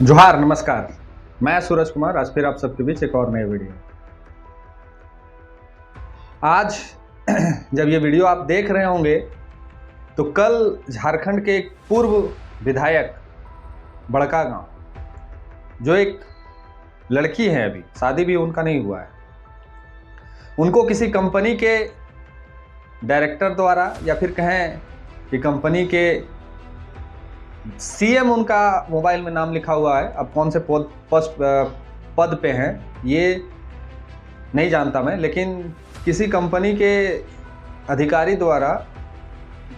जोहार, नमस्कार। मैं सूरज कुमार आज फिर आप सबके बीच एक और नए वीडियो। आज जब ये वीडियो आप देख रहे होंगे तो कल झारखंड के एक पूर्व विधायक बड़कागांव, जो एक लड़की है, अभी शादी भी उनका नहीं हुआ है, उनको किसी कंपनी के डायरेक्टर द्वारा या फिर कहें कि कंपनी के सीएम उनका मोबाइल में नाम लिखा हुआ है, अब कौन से पद पे हैं ये नहीं जानता मैं, लेकिन किसी कंपनी के अधिकारी द्वारा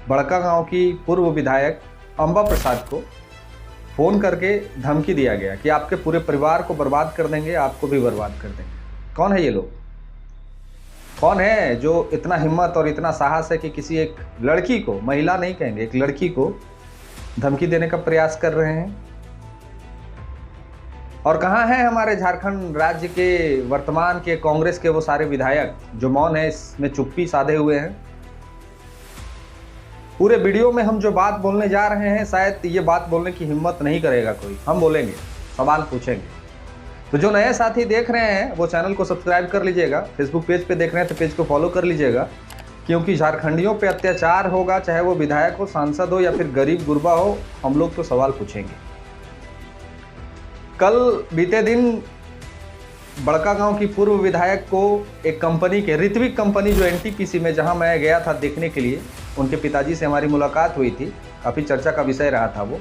बड़कागांव की पूर्व विधायक अंबा प्रसाद को फ़ोन करके धमकी दिया गया कि आपके पूरे परिवार को बर्बाद कर देंगे, आपको भी बर्बाद कर देंगे। कौन है ये लोग? कौन है जो इतना हिम्मत और इतना साहस है कि किसी एक लड़की को, महिला नहीं कहेंगे, एक लड़की को धमकी देने का प्रयास कर रहे हैं? और कहाँ हैं हमारे झारखंड राज्य के वर्तमान के कांग्रेस के वो सारे विधायक जो मौन है, इसमें चुप्पी साधे हुए हैं? पूरे वीडियो में हम जो बात बोलने जा रहे हैं, शायद ये बात बोलने की हिम्मत नहीं करेगा कोई। हम बोलेंगे, सवाल पूछेंगे। तो जो नए साथी देख रहे हैं वो चैनल को सब्सक्राइब कर लीजिएगा, फेसबुक पेज पे देख रहे हैं तो पेज को फॉलो कर लीजिएगा, क्योंकि झारखंडियों पे अत्याचार होगा, चाहे वो विधायक हो, सांसद हो या फिर गरीब गुरबा हो, हम लोग तो सवाल पूछेंगे। कल बीते दिन बड़कागांव की पूर्व विधायक को एक कंपनी के, ऋत्विक कंपनी जो एनटीपीसी में, जहां मैं गया था देखने के लिए, उनके पिताजी से हमारी मुलाकात हुई थी, काफ़ी चर्चा का विषय रहा था वो।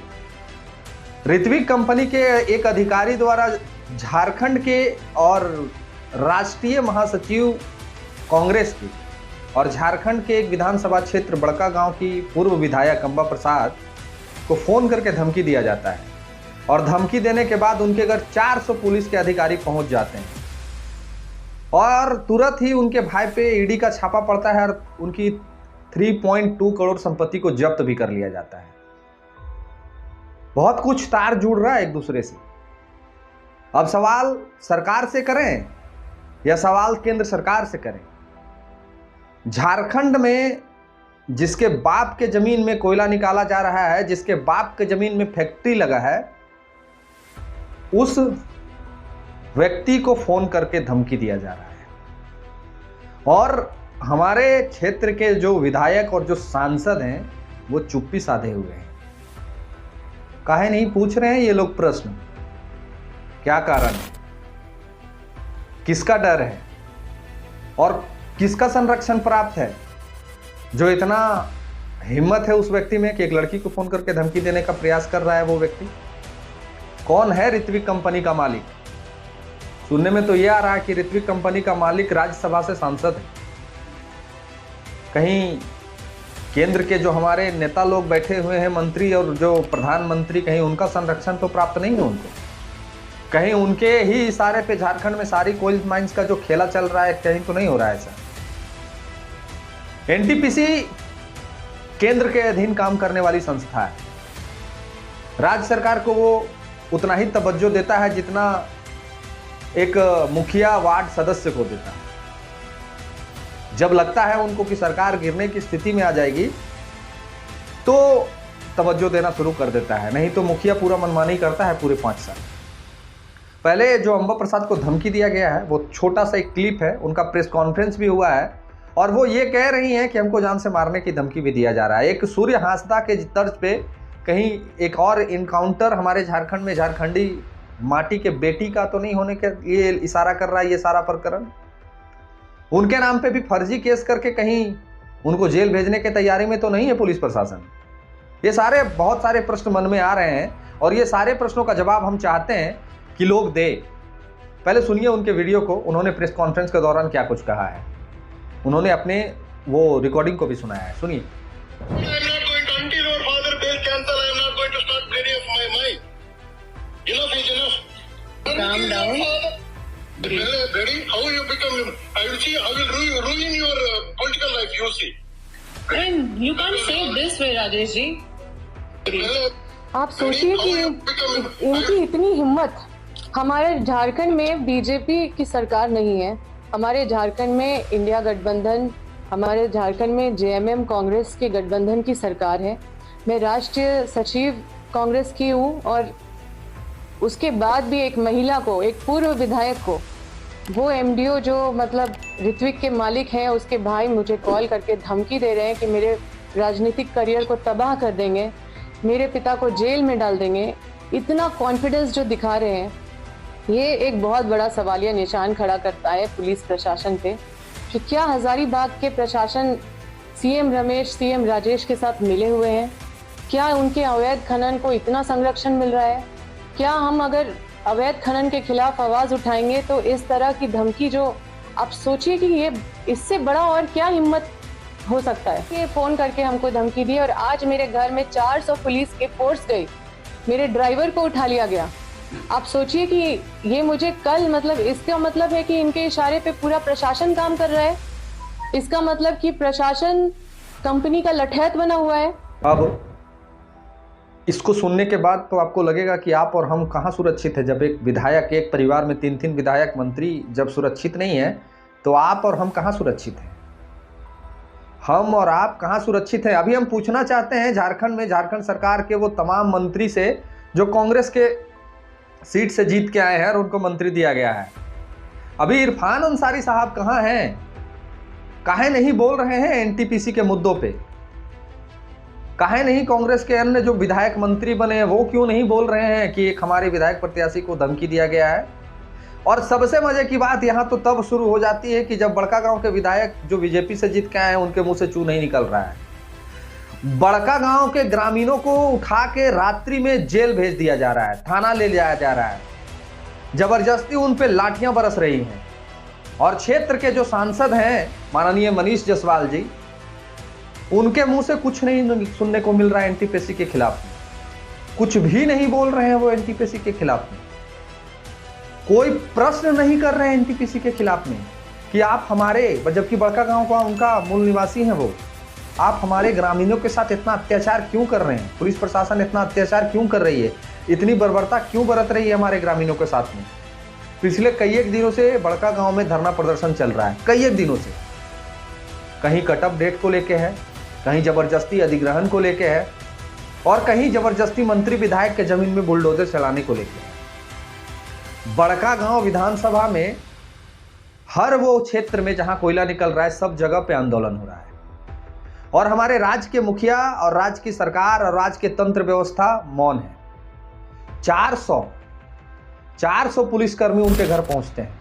ऋत्विक कंपनी के एक अधिकारी द्वारा झारखंड के और राष्ट्रीय महासचिव कांग्रेस की और झारखंड के एक विधानसभा क्षेत्र बड़कागांव की पूर्व विधायक अंबा प्रसाद को फ़ोन करके धमकी दिया जाता है, और धमकी देने के बाद उनके घर 400 पुलिस के अधिकारी पहुंच जाते हैं और तुरंत ही उनके भाई पे ईडी का छापा पड़ता है और उनकी 3.2 करोड़ संपत्ति को जब्त भी कर लिया जाता है। बहुत कुछ तार जुड़ रहा है एक दूसरे से। अब सवाल सरकार से करें या सवाल केंद्र सरकार से करें? झारखंड में जिसके बाप के जमीन में कोयला निकाला जा रहा है, जिसके बाप के जमीन में फैक्ट्री लगा है, उस व्यक्ति को फोन करके धमकी दिया जा रहा है। और हमारे क्षेत्र के जो विधायक और जो सांसद हैं वो चुप्पी साधे हुए हैं। काहे नहीं पूछ रहे हैं ये लोग प्रश्न? क्या कारण है? किसका डर है? और किसका संरक्षण प्राप्त है जो इतना हिम्मत है उस व्यक्ति में कि एक लड़की को फोन करके धमकी देने का प्रयास कर रहा है? वो व्यक्ति कौन है? ऋत्विक कंपनी का मालिक। सुनने में तो ये आ रहा है कि ऋत्विक कंपनी का मालिक राज्यसभा से सांसद है। कहीं केंद्र के जो हमारे नेता लोग बैठे हुए हैं, मंत्री और जो प्रधानमंत्री, कहीं उनका संरक्षण तो प्राप्त नहीं है उनको? कहीं उनके ही इशारे पे झारखंड में सारी कोल माइंस का जो खेला चल रहा है, कहीं तो नहीं हो रहा है ऐसा? एनटीपीसी केंद्र के अधीन काम करने वाली संस्था है। राज्य सरकार को वो उतना ही तवज्जो देता है जितना एक मुखिया वार्ड सदस्य को देता है। जब लगता है उनको कि सरकार गिरने की स्थिति में आ जाएगी तो तवज्जो देना शुरू कर देता है, नहीं तो मुखिया पूरा मनमानी करता है पूरे 5 साल। पहले जो अंबा प्रसाद को धमकी दिया गया है वो छोटा सा एक क्लिप है, उनका प्रेस कॉन्फ्रेंस भी हुआ है और वो ये कह रही हैं कि हमको जान से मारने की धमकी भी दिया जा रहा है। एक सूर्य हांसदा के तर्ज पे कहीं एक और इनकाउंटर हमारे झारखंड में झारखंडी माटी के बेटी का तो नहीं होने के लिए इशारा कर रहा है ये सारा प्रकरण? उनके नाम पे भी फर्जी केस करके कहीं उनको जेल भेजने की तैयारी में तो नहीं है पुलिस प्रशासन? ये सारे बहुत सारे प्रश्न मन में आ रहे हैं और ये सारे प्रश्नों का जवाब हम चाहते हैं कि लोग दे। पहले सुनिए उनके वीडियो को, उन्होंने प्रेस कॉन्फ्रेंस के दौरान क्या कुछ कहा है। उन्होंने अपने वो रिकॉर्डिंग को भी सुनाया है, सुनिए। Calm down. Ready? How you become? I will see. I will ruin your political life. You see. And you can't say this way, Rajesh ji. आप सोचिए कि इनकी इतनी हिम्मत। हमारे झारखंड में बीजेपी की सरकार नहीं है, हमारे झारखंड में इंडिया गठबंधन, हमारे झारखंड में जेएमएम कांग्रेस के गठबंधन की सरकार है। मैं राष्ट्रीय सचिव कांग्रेस की हूँ और उसके बाद भी एक महिला को, एक पूर्व विधायक को, वो एमडीओ जो मतलब ऋत्विक के मालिक हैं, उसके भाई मुझे कॉल करके धमकी दे रहे हैं कि मेरे राजनीतिक करियर को तबाह कर देंगे, मेरे पिता को जेल में डाल देंगे। इतना कॉन्फिडेंस जो दिखा रहे हैं, ये एक बहुत बड़ा सवालिया निशान खड़ा करता है पुलिस प्रशासन पे कि क्या हजारीबाग के प्रशासन सीएम रमेश, सीएम राजेश के साथ मिले हुए हैं? क्या उनके अवैध खनन को इतना संरक्षण मिल रहा है? क्या हम अगर अवैध खनन के खिलाफ आवाज उठाएंगे तो इस तरह की धमकी, जो आप सोचिए कि ये इससे बड़ा और क्या हिम्मत हो सकता है। ये फोन करके हमको धमकी दी और आज मेरे घर में 400 पुलिस के फोर्स गई, मेरे ड्राइवर को उठा लिया गया। आप सोचिए कि ये मुझे कल, मतलब इसका मतलब है कि इनके इशारे पे पूरा प्रशासन काम कर रहा है। इसका मतलब कि प्रशासन कंपनी का लठैत बना हुआ है। अब इसको सुनने के बाद तो आपको लगेगा कि आप और हम कहाँ सुरक्षित है। जब एक विधायक, एक परिवार में 3-3 विधायक, मंत्री जब सुरक्षित नहीं है तो आप और हम कहाँ सुरक्षित हैं? हम और आप कहाँ सुरक्षित हैं? अभी हम पूछना चाहते हैं झारखंड में झारखंड सरकार के वो तमाम मंत्री से जो कांग्रेस के सीट से जीत के आए हैं और उनको मंत्री दिया गया है। अभी इरफान अंसारी साहब कहाँ हैं? काहे नहीं बोल रहे हैं एनटीपीसी के मुद्दों पे? काहे नहीं कांग्रेस के अन्य जो विधायक मंत्री बने हैं वो क्यों नहीं बोल रहे हैं कि एक हमारे विधायक प्रत्याशी को धमकी दिया गया है? और सबसे मजे की बात यहाँ तो तब शुरू हो जाती है कि जब बड़कागांव के विधायक जो बीजेपी से जीत के आए हैं उनके मुंह से चू नहीं निकल रहा है। बड़कागांव के ग्रामीणों को उठा के रात्रि में जेल भेज दिया जा रहा है, थाना ले जाया जा रहा है, जबरदस्ती उन पे लाठियां बरस रही हैं। और क्षेत्र के जो सांसद हैं माननीय मनीष जायसवाल जी, उनके मुंह से कुछ नहीं सुनने को मिल रहा है एनटीपीसी के खिलाफ में। कुछ भी नहीं बोल रहे हैं वो एनटीपीसी के खिलाफ में। कोई प्रश्न नहीं कर रहे हैं एनटीपीसी के खिलाफ में कि आप हमारे, जबकि बड़कागांव का उनका मूल निवासी है वो, आप हमारे ग्रामीणों के साथ इतना अत्याचार क्यों कर रहे हैं? पुलिस प्रशासन इतना अत्याचार क्यों कर रही है? इतनी बर्बरता क्यों बरत रही है हमारे ग्रामीणों के साथ में? पिछले कई एक दिनों से बड़कागांव में धरना प्रदर्शन चल रहा है, कई एक दिनों से। कहीं कट ऑफ डेट को लेके है, कहीं जबरदस्ती अधिग्रहण को लेके है, और कहीं जबरदस्ती मंत्री विधायक के जमीन में बुलडोजर चलाने को लेके है। बड़कागांव विधानसभा में हर वो क्षेत्र में जहां कोयला निकल रहा है, सब जगह पे आंदोलन हो रहा है। और हमारे राज्य के मुखिया और राज्य की सरकार और राज्य के तंत्र व्यवस्था मौन है। 400 पुलिसकर्मी उनके घर पहुंचते हैं।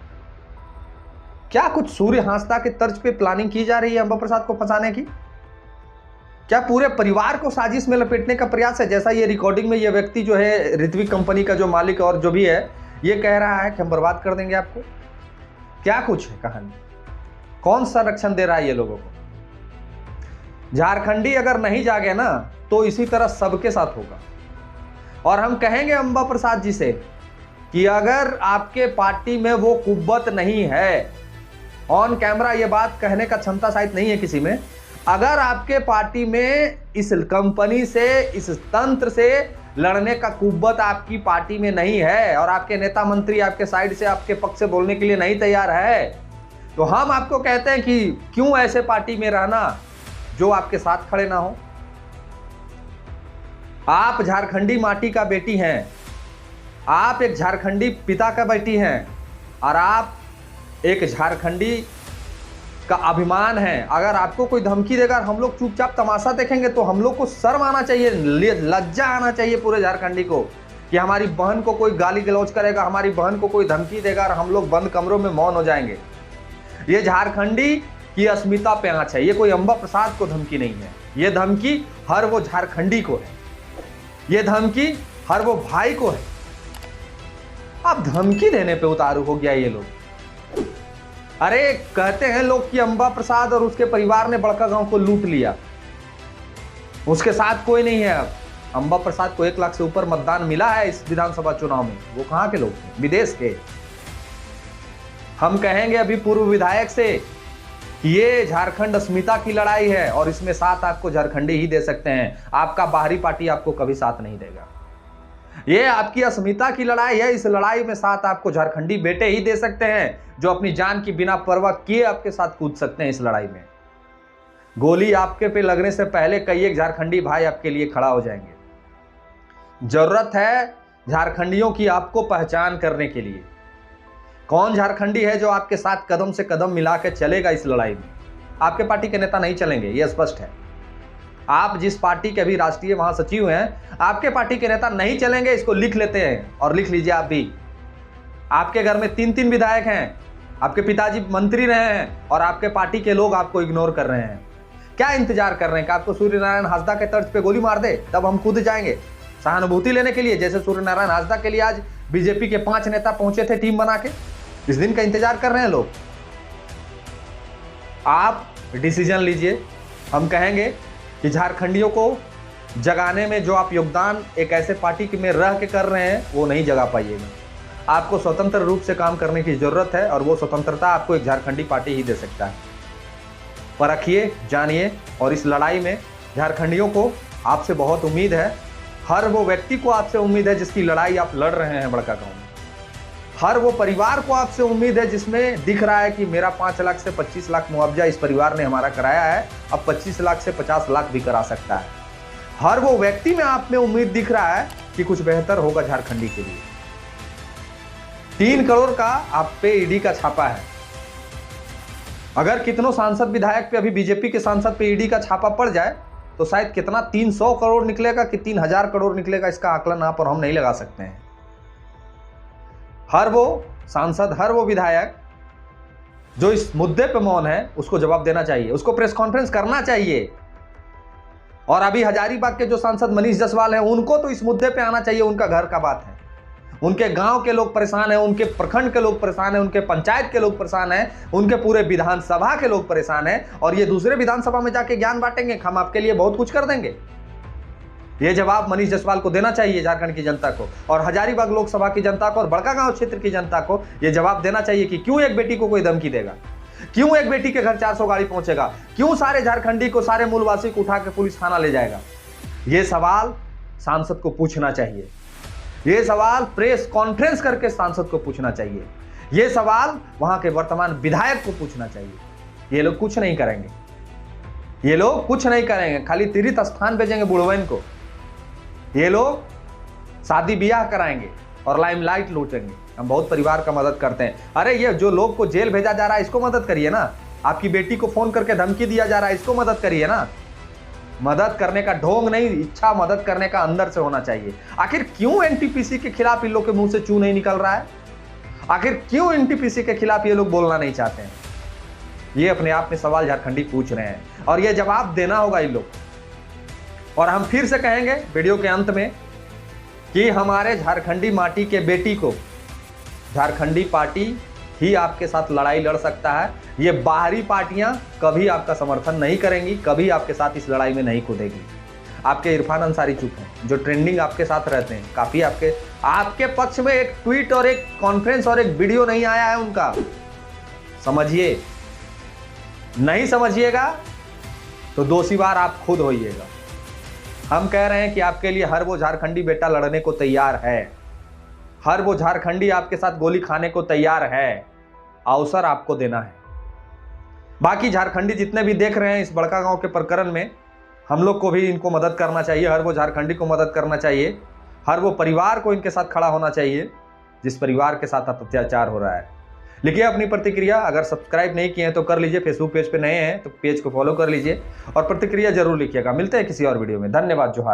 क्या कुछ सूर्य हांसदा के तर्ज पे प्लानिंग की जा रही है अंबा प्रसाद को फंसाने की? क्या पूरे परिवार को साजिश में लपेटने का प्रयास है? जैसा ये रिकॉर्डिंग में ये व्यक्ति जो है ऋत्विक कंपनी का जो मालिक और जो भी है, ये कह रहा है कि हम बर्बाद कर देंगे आपको। क्या कुछ है कहानी? कौन सा रक्षण दे रहा है ये लोगों को? झारखंडी अगर नहीं जागे ना तो इसी तरह सबके साथ होगा। और हम कहेंगे अंबा प्रसाद जी से कि अगर आपके पार्टी में वो कुव्वत नहीं है, ऑन कैमरा ये बात कहने का क्षमता शायद नहीं है किसी में, अगर आपके पार्टी में इस कंपनी से, इस तंत्र से लड़ने का कुव्वत आपकी पार्टी में नहीं है और आपके नेता मंत्री आपके साइड से, आपके पक्ष से बोलने के लिए नहीं तैयार है, तो हम आपको कहते हैं कि क्यों ऐसे पार्टी में रहना जो आपके साथ खड़े ना हो। आप झारखंडी माटी का बेटी हैं, आप एक झारखंडी पिता का बेटी हैं, और आप एक झारखंडी का अभिमान है। अगर आपको कोई धमकी देगा और हम लोग चुपचाप तमाशा देखेंगे तो हम लोग को शर्म आना चाहिए, लज्जा आना चाहिए पूरे झारखंडी को कि हमारी बहन को कोई गाली गलौज करेगा, हमारी बहन को कोई धमकी देगा और हम लोग बंद कमरों में मौन हो जाएंगे। ये झारखंडी की अस्मिता पे आंच है। ये कोई अंबा प्रसाद को धमकी नहीं है, ये धमकी हर वो झारखंडी को है, ये धमकी हर वो भाई को है। अब धमकी देने पे उतारू हो गया ये लोग। अरे कहते हैं लोग कि अंबा प्रसाद और उसके परिवार ने बड़कागांव को लूट लिया, उसके साथ कोई नहीं है। अब अंबा प्रसाद को 1 लाख से ऊपर मतदान मिला है इस विधानसभा चुनाव में। वो कहां के लोग थे? विदेश के। हम कहेंगे अभी पूर्व विधायक से कि ये झारखंड अस्मिता की लड़ाई है और इसमें साथ आपको झारखंडी ही दे सकते हैं, आपका बाहरी पार्टी आपको कभी साथ नहीं देगा। ये आपकी अस्मिता की लड़ाई है, इस लड़ाई में साथ आपको झारखंडी बेटे ही दे सकते हैं जो अपनी जान की बिना परवाह किए आपके साथ कूद सकते हैं इस लड़ाई में। गोली आपके पे लगने से पहले कई एक झारखंडी भाई आपके लिए खड़ा हो जाएंगे। जरूरत है झारखंडियों की आपको पहचान करने के लिए। कौन झारखंडी है जो आपके साथ कदम से कदम मिला के चलेगा इस लड़ाई में? आपके पार्टी के नेता नहीं चलेंगे, यह स्पष्ट है। आप जिस पार्टी के अभी राष्ट्रीय महासचिव हैं, आपके पार्टी के नेता नहीं चलेंगे, इसको लिख लेते हैं और लिख लीजिए आप भी। आपके घर में 3-3 विधायक हैं, आपके पिताजी मंत्री रहे हैं और आपके पार्टी के लोग आपको इग्नोर कर रहे हैं। क्या इंतजार कर रहे हैं कि आपको सूर्य नारायण हासदा के तर्ज पे गोली मार दे, तब हम कूद जाएंगे सहानुभूति लेने के लिए, जैसे सूर्य नारायण हासदा के लिए आज बीजेपी के 5 नेता पहुंचे थे टीम बना के। इस दिन का इंतजार कर रहे हैं लोग। आप डिसीजन लीजिए। हम कहेंगे कि झारखंडियों को जगाने में जो आप योगदान एक ऐसे पार्टी में रह के कर रहे हैं, वो नहीं जगा पाइएगा। आपको स्वतंत्र रूप से काम करने की जरूरत है और वो स्वतंत्रता आपको एक झारखंडी पार्टी ही दे सकता है। परखिए, जानिए, और इस लड़ाई में झारखंडियों को आपसे बहुत उम्मीद है। हर वो व्यक्ति को आपसे उम्मीद है जिसकी लड़ाई आप लड़ रहे हैं बड़कागांव में। हर वो परिवार को आपसे उम्मीद है जिसमें दिख रहा है कि मेरा 5 लाख से 25 लाख मुआवजा इस परिवार ने हमारा कराया है, अब 25 लाख से 50 लाख भी करा सकता है। हर वो व्यक्ति में आप में उम्मीद दिख रहा है कि कुछ बेहतर होगा झारखंडी के लिए। 3 करोड़ का आप पे ईडी का छापा है। अगर कितनों सांसद विधायक पे, अभी बीजेपी के सांसद पे ईडी का छापा पड़ जाए तो शायद कितना 300 करोड़ निकलेगा कि 3000 करोड़ निकलेगा, इसका आकलन आप और हम नहीं लगा सकते हैं। हर वो सांसद, हर वो विधायक जो इस मुद्दे पे मौन है, उसको जवाब देना चाहिए, उसको प्रेस कॉन्फ्रेंस करना चाहिए। और अभी हजारीबाग के जो सांसद मनीष जायसवाल हैं, उनको तो इस मुद्दे पे आना चाहिए। उनका घर का बात है, उनके गांव के लोग परेशान हैं, उनके प्रखंड के लोग परेशान हैं, उनके पंचायत के लोग परेशान हैं, उनके पूरे विधानसभा के लोग परेशान हैं। और ये दूसरे विधानसभा में जाके ज्ञान बांटेंगे, हम आपके लिए बहुत कुछ कर देंगे। ये जवाब मनीष जायसवाल को देना चाहिए झारखंड की जनता को, और हजारीबाग लोकसभा की जनता को, और बड़कागांव क्षेत्र की जनता को ये जवाब देना चाहिए कि क्यों एक बेटी को कोई धमकी देगा, क्यों एक बेटी के घर 400 गाड़ी पहुंचेगा, क्यों सारे झारखंडी को, सारे मूलवासी को उठा के पुलिस थाना ले जाएगा। ये सवाल सांसद को पूछना चाहिए। ये सवाल प्रेस कॉन्फ्रेंस करके सांसद को पूछना चाहिए। ये सवाल वहां के वर्तमान विधायक को पूछना चाहिए। ये लोग कुछ नहीं करेंगे, ये लोग कुछ नहीं करेंगे, खाली तीर्थ स्थान भेजेंगे बुढ़वन को। ये लोग शादी ब्याह कराएंगे और लाइमलाइट लूटेंगे। हम बहुत परिवार का मदद करते हैं। अरे ये जो लोग को जेल भेजा जा रहा है, इसको मदद करिए ना। आपकी बेटी को फोन करके धमकी दिया जा रहा है, इसको मदद करिए ना। मदद करने का ढोंग नहीं, इच्छा मदद करने का अंदर से होना चाहिए। आखिर क्यों एनटीपीसी के खिलाफ इन लोग के मुंह से चू नहीं निकल रहा है? आखिर क्यों एनटीपीसी के खिलाफ ये लोग बोलना नहीं चाहते हैं? ये अपने आप में सवाल झारखंडी पूछ रहे हैं और ये जवाब देना होगा इन लोग। और हम फिर से कहेंगे वीडियो के अंत में कि हमारे झारखंडी माटी के बेटी को झारखंडी पार्टी ही आपके साथ लड़ाई लड़ सकता है। ये बाहरी पार्टियां कभी आपका समर्थन नहीं करेंगी, कभी आपके साथ इस लड़ाई में नहीं कूदेगी। आपके इरफान अंसारी चुप हैं, जो ट्रेंडिंग आपके साथ रहते हैं, काफी आपके पक्ष में एक ट्वीट और एक कॉन्फ्रेंस और एक वीडियो नहीं आया है उनका। समझिए, नहीं समझिएगा तो दोषी बार आप खुद होइएगा। हम कह रहे हैं कि आपके लिए हर वो झारखंडी बेटा लड़ने को तैयार है, हर वो झारखंडी आपके साथ गोली खाने को तैयार है। अवसर आपको देना है। बाकी झारखंडी जितने भी देख रहे हैं इस बड़कागांव के प्रकरण में, हम लोग को भी इनको मदद करना चाहिए। हर वो झारखंडी को मदद करना चाहिए, हर वो परिवार को इनके साथ खड़ा होना चाहिए जिस परिवार के साथ अत्याचार हो रहा है। लिखिए अपनी प्रतिक्रिया। अगर सब्सक्राइब नहीं किए हैं तो कर लीजिए, फेसबुक पेज पे नए हैं तो पेज को फॉलो कर लीजिए और प्रतिक्रिया जरूर लिखिएगा। मिलते हैं किसी और वीडियो में। धन्यवाद। जोहार।